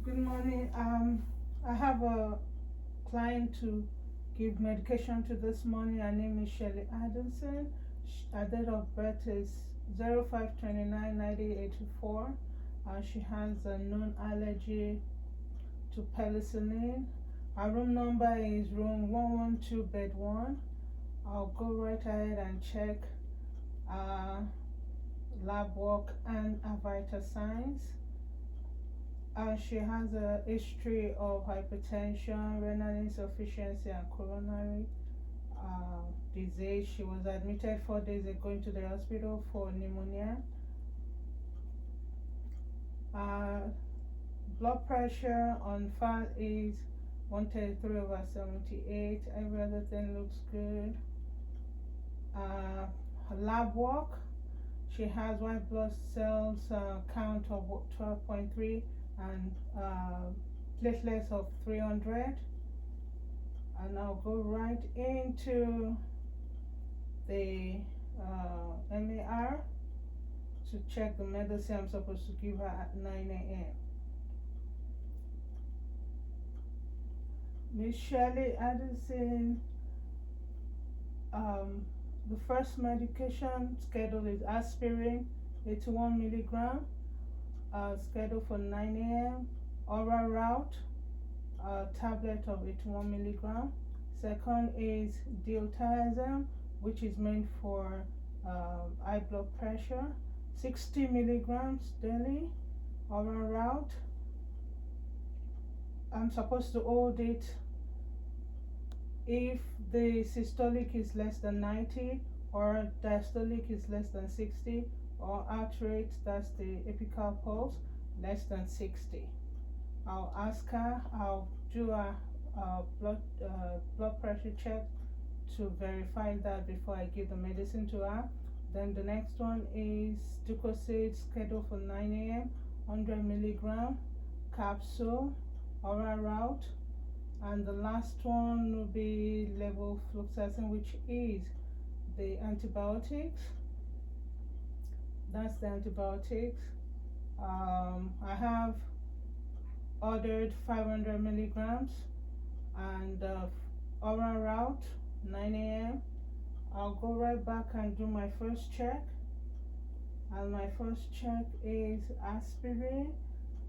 Good morning. I have a client to give medication to this morning. Her name is Shelley Adamson. Her date of birth is 05/29/1984. She has a known allergy to penicillin. Her room number is room 112, bed 1. I'll go right ahead and check lab work and her vital signs. She has a history of hypertension, renal insufficiency, and coronary disease. She was admitted 4 days ago into the hospital for pneumonia. Blood pressure on file is 133/78. Every other thing looks good. Lab work, she has white blood cells count of 12.3 and platelets of 300. And I'll go right into the MAR to check the medicine I'm supposed to give her at 9 a.m. Miss Shelley Addison, the first medication schedule is aspirin, 81 milligram, scheduled for 9 a.m. Oral route, tablet of 81 milligram. Second is diltiazem, which is meant for high blood pressure, 60 milligrams daily, oral route. I'm supposed to hold it if the systolic is less than 90 or diastolic is less than 60, or heart rate, that's the apical pulse, less than 60. I'll ask her, I'll do a blood pressure check to verify that before I give the medicine to her. Then the next one is Ducosade, scheduled for 9 a.m., 100 milligram capsule, oral route. And the last one will be levofloxacin, which is the antibiotics. That's the antibiotics. I have ordered 500 milligrams and oral route, 9 a.m. I'll go right back and do my first check. And my first check is aspirin.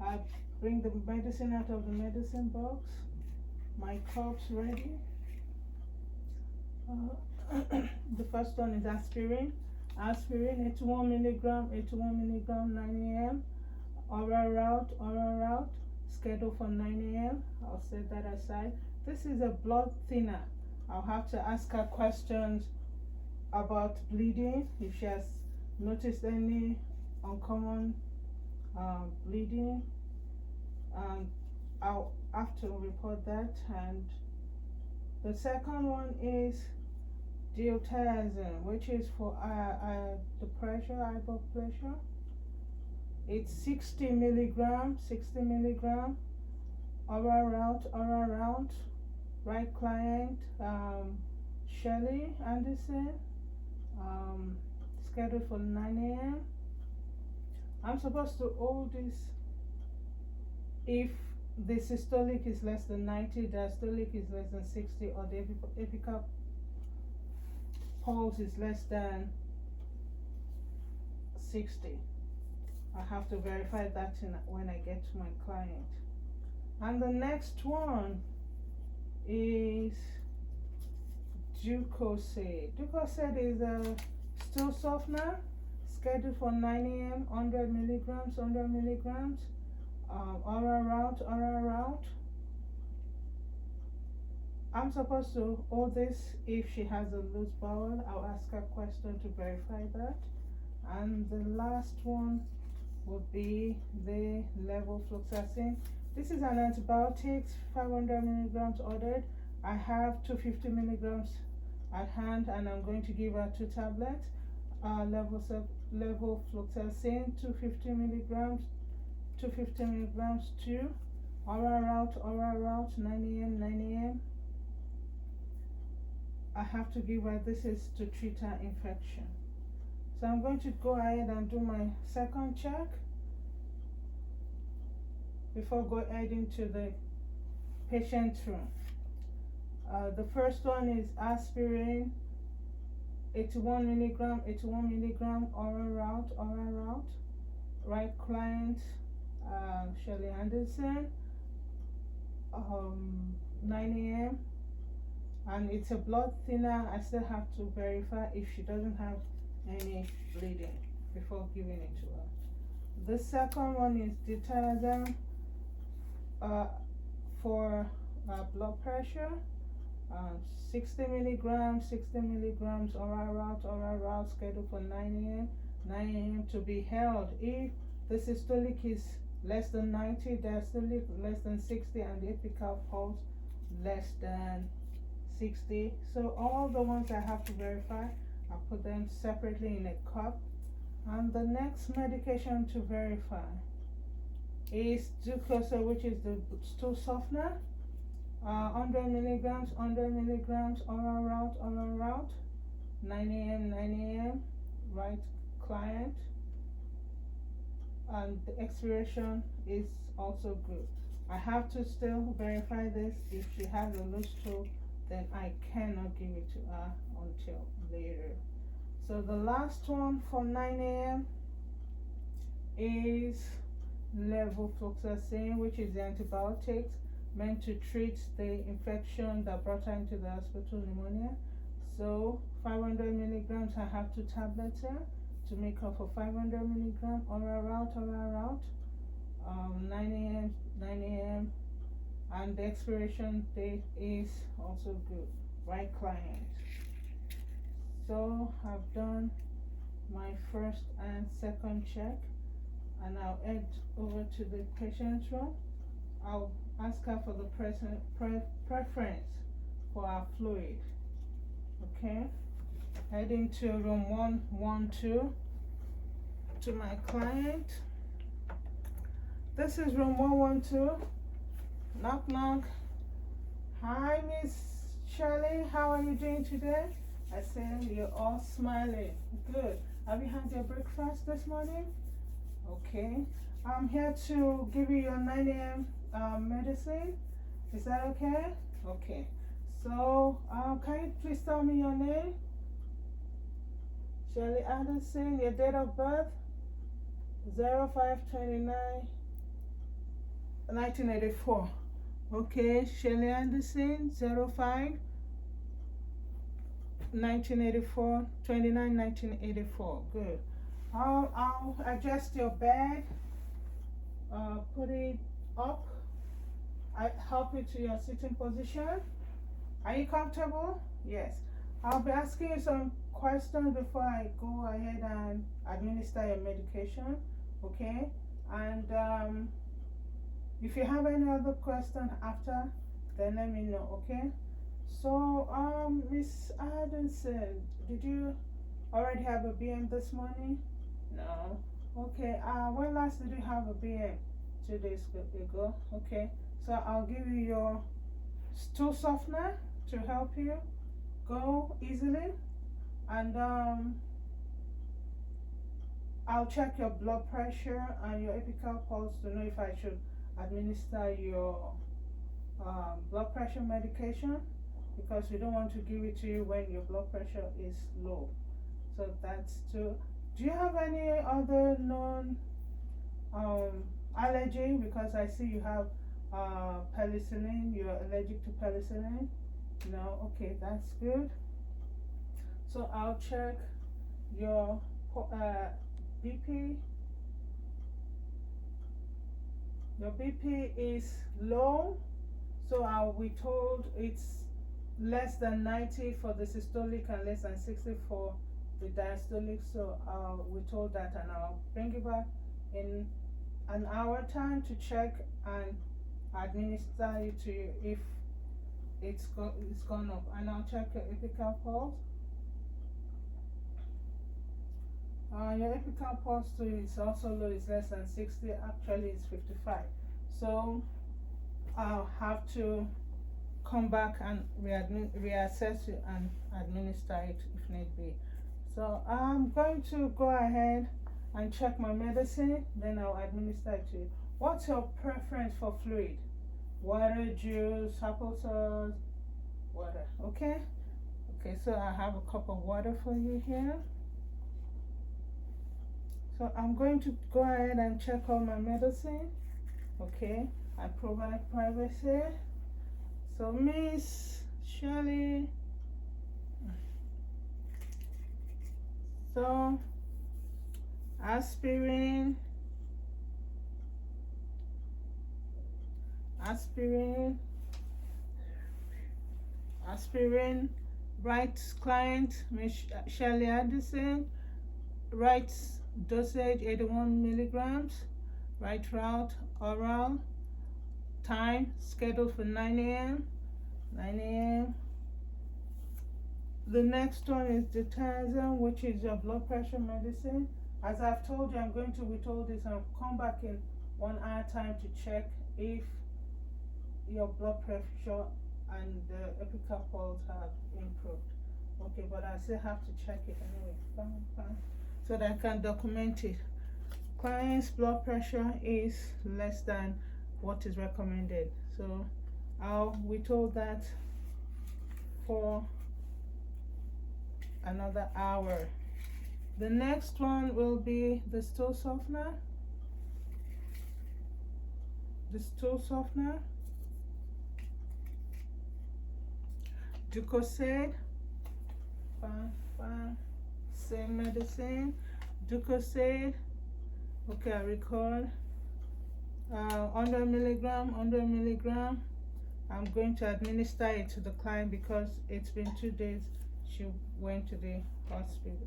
I bring the medicine out of the medicine box. My cups ready. The first one is aspirin. Aspirin, 81 milligram, 9 a.m. Oral route, scheduled for 9 a.m. I'll set that aside. This is a blood thinner. I'll have to ask her questions about bleeding, if she has noticed any uncommon bleeding, and I'll have to report that. And the second one is diltiazem, which is for the pressure, high blood pressure. It's 60 milligram, oral route, right client, Shelley Anderson, scheduled for 9 a.m. I'm supposed to hold this if the systolic is less than 90, diastolic is less than 60, or the apical pulse is less than 60. I have to verify that when I get to my client. And the next one is Ducosade. Ducosade is a stool softener, scheduled for 9 a.m., 100 milligrams, oral route. I'm supposed to hold this if she has a loose bowel. I'll ask her a question to verify that. And the last one would be the levofloxacin. This is an antibiotics, 500 milligrams ordered. I have 250 milligrams at hand, and I'm going to give her 2 tablets. Levofloxacin, 250 milligrams, 2 oral route, 9 a.m. I have to give her, this is to treat her infection. So I'm going to go ahead and do my second check. before go ahead into the patient's room. The first one is aspirin, 81 milligram, oral route. Right client, Shirley Anderson, 9 a.m. And it's a blood thinner. I still have to verify if she doesn't have any bleeding before giving it to her. The second one is Ditalazam for blood pressure. 60 milligrams, oral route, scheduled for 9 a.m. 9 a.m. to be held if the systolic is less than 90, diastolic less than 60, and the apical pulse less than 60. So all the ones I have to verify, I'll put them separately in a cup. And the next medication to verify is Glucosa, which is the stool softener. 100 milligrams, oral route, 9 a.m. Right client. And the expiration is also good. I have to still verify this. If she has a loose stool, then I cannot give it to her until later. So the last one for 9 a.m. is levofloxacin, which is the antibiotics meant to treat the infection that brought her into the hospital, pneumonia. So 500 milligrams, I have 2 tablets here to make up for 500 milligram, oral route, 9 a.m. And the expiration date is also good. Right client. So I've done my first and second check, and I'll head over to the patient's room. I'll ask her for the preference for our fluid. Okay, heading to room 112 to my client. This is room 112. Knock knock. Hi, Miss Shirley, how are you doing today? I said you're all smiling. Good. Have you had your breakfast this morning? Okay. I'm here to give you your 9 a.m. medicine. Is that okay? Okay. So, can you please tell me your name? Shirley Anderson, your date of birth? 05/29 1984. Okay, Shirley Anderson, 05 1984, 29 1984. Good. I'll adjust your bed, put it up. I help you to your sitting position. Are you comfortable? Yes. I'll be asking you some questions before I go ahead and administer your medication. Okay? And if you have any other question after, then let me know, okay? So, Miss Anderson, did you already have a BM this morning? No. Okay, when last did you have a BM? 2 days ago. Okay, so I'll give you your stool softener to help you go easily, and I'll check your blood pressure and your apical pulse to know if I should administer your blood pressure medication, because we don't want to give it to you when your blood pressure is low. So that's two. Do you have any other known allergy? Because I see you have penicillin. You're allergic to penicillin? No? Okay, that's good. So I'll check your BP. Your BP is low, so I'll be told it's less than 90 for the systolic and less than 60 for the diastolic. So we told that, and I'll bring you back in an hour time to check and administer it to you if it's gone up. And I'll check your apical pulse. Your apical pulse too is also low, it's less than 60, actually it's 55. So I'll have to come back and reassess you and administer it if need be. So I'm going to go ahead and check my medicine, then I'll administer it to you. What's your preference for fluid? Water, juice, applesauce, water. Okay? Okay, so I have a cup of water for you here. So I'm going to go ahead and check all my medicine. Okay, I provide privacy. So Miss Shirley, so aspirin, right client, Miss Shirley Addison, right dosage 81 milligrams, right route oral, time scheduled for 9 a.m. 9 a.m. The next one is Ditazan, which is your blood pressure medicine. As I've told you, I'm going to withhold this and come back in 1 hour time to check if your blood pressure and the epical pulse have improved. Okay, but I still have to check it anyway. Fine. So that I can document it. Client's blood pressure is less than what is recommended. So I'll withhold that for another hour. The next one will be the stool softener. Ducosade, same medicine. Ducosade, okay, I record. 100 milligram. I'm going to administer it to the client because it's been 2 days. She went to the hospital,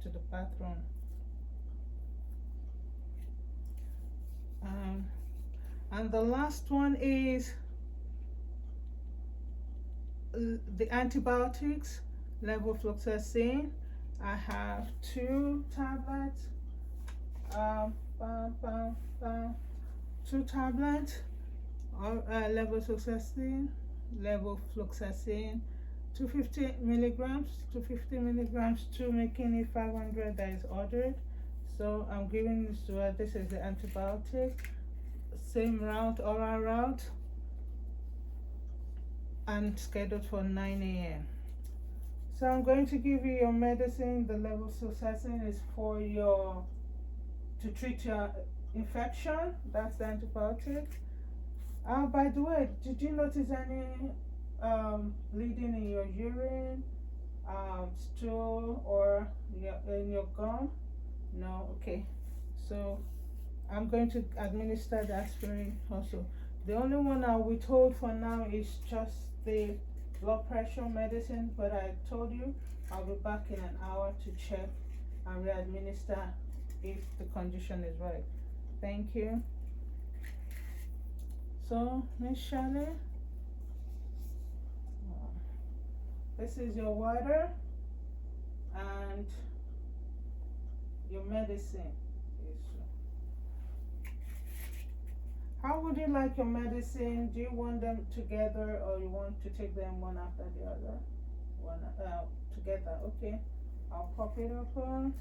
to the bathroom. And the last one is the antibiotics, levofloxacin. I have 2 tablets. 2 tablets of levofloxacin, 250 milligrams, 2 making it 500 that is ordered. So I'm giving this to her. This is the antibiotic, same route, oral route, and scheduled for 9 a.m. So I'm going to give you your medicine. The levofloxacin is for to treat your infection. That's the antibiotic. By the way, did you notice any bleeding in your urine, stool, or in your gum? No? Okay. So I'm going to administer the aspirin also. The only one I'll withhold for now is just the blood pressure medicine, but I told you I'll be back in an hour to check and re-administer if the condition is right. Thank you. So, Miss Shirley, this is your water and your medicine. How would you like your medicine? Do you want them together or you want to take them one after the other? Together, okay. I'll pop it open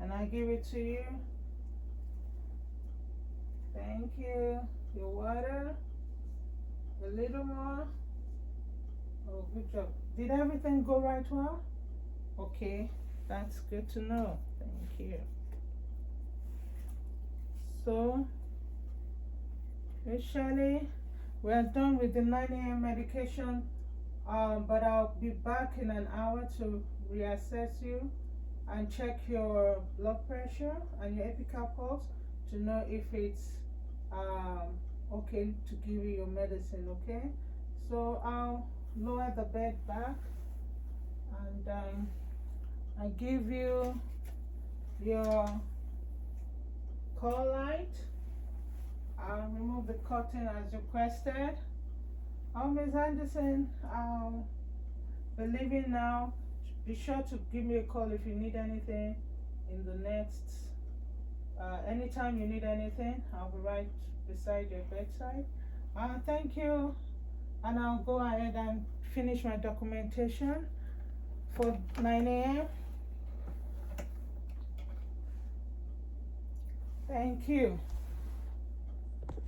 and I give it to you. Thank you. Your water. A little more. Oh, good job. Did everything go right well? Okay, that's good to know. Thank you. So, Miss Shirley, we are done with the 9 a.m. medication, but I'll be back in an hour to reassess you and check your blood pressure and your epical pulse to know if it's okay to give you your medicine, okay? So I'll lower the bed back and I give you your call light. I'll remove the curtain as requested. Ms. Anderson, I'll be leaving now. Be sure to give me a call if you need anything in the next, anytime you need anything, I'll be right beside your bedside. Thank you, and I'll go ahead and finish my documentation for 9 a.m. Thank you.